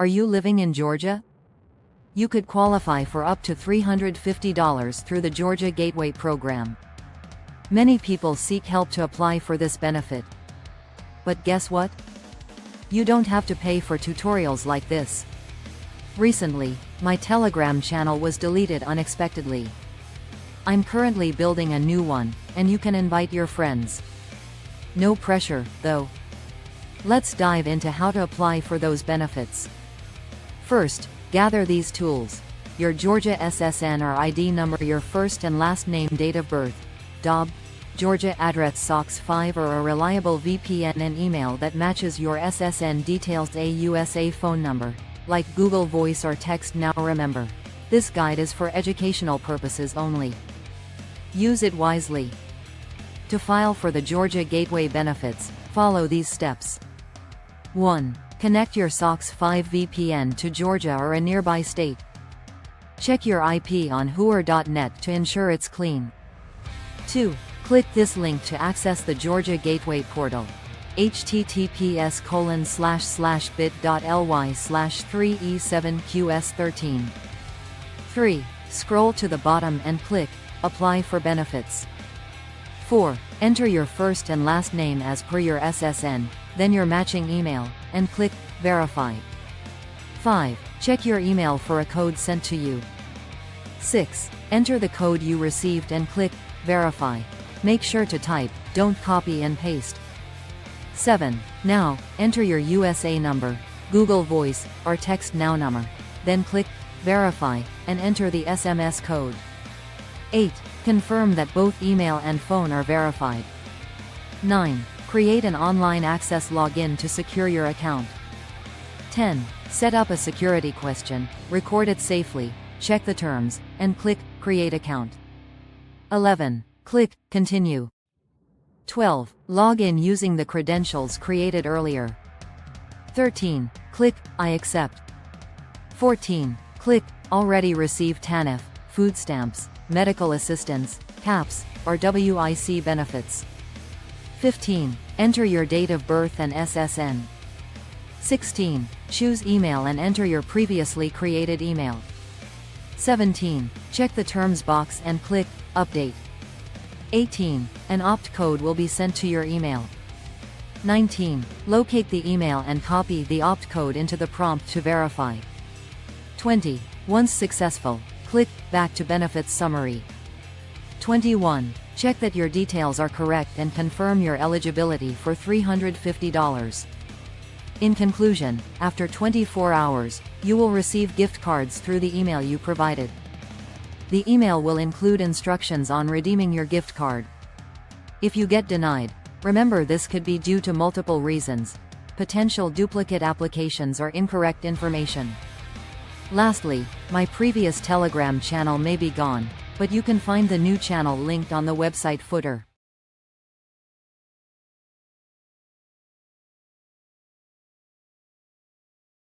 Are you living in Georgia? You could qualify for up to $350 through the Georgia Gateway program. Many people seek help to apply for this benefit. But guess what? You don't have to pay for tutorials like this. Recently, my Telegram channel was deleted unexpectedly. I'm currently building a new one, and you can invite your friends. No pressure, though. Let's dive into how to apply for those benefits. First, gather these tools: your Georgia SSN or ID number, your first and last name, date of birth, DOB, Georgia address, SOX 5 or a reliable VPN, and email that matches your SSN details, a USA phone number, like Google Voice or text. Now remember, this guide is for educational purposes only. Use it wisely. To file for the Georgia Gateway benefits, follow these steps. 1. Connect your SOX 5 VPN to Georgia or a nearby state. Check your IP on whoer.net to ensure it's clean. 2. Click this link to access the Georgia Gateway portal: https://bit.ly/3e7qs13. 3. Scroll to the bottom and click Apply for Benefits. 4. Enter your first and last name as per your SSN, then your matching email, and click Verify. 5. Check your email for a code sent to you. 6. Enter the code you received and click Verify. Make sure to type, don't copy and paste. 7. Now, enter your USA number, Google Voice, or Text Now number. Then click Verify, and enter the SMS code. 8. Confirm that both email and phone are verified. 9. Create an online access login to secure your account. 10. Set up a security question, record it safely, check the terms, and click Create Account. 11. Click Continue. 12. Log in using the credentials created earlier. 13. Click I accept. 14. Click Already received TANF, food stamps, medical assistance, CAPS, or WIC benefits. 15. Enter your date of birth and SSN. 16. Choose email and enter your previously created email. 17. Check the terms box and click Update. 18. An opt code will be sent to your email. 19. Locate the email and copy the opt code into the prompt to verify. 20. Once successful, click Back to Benefits Summary. 21. Check that your details are correct and confirm your eligibility for $350. In conclusion, after 24 hours, you will receive gift cards through the email you provided. The email will include instructions on redeeming your gift card. If you get denied, remember this could be due to multiple reasons: potential duplicate applications or incorrect information. Lastly, my previous Telegram channel may be gone, but you can find the new channel linked on the website footer.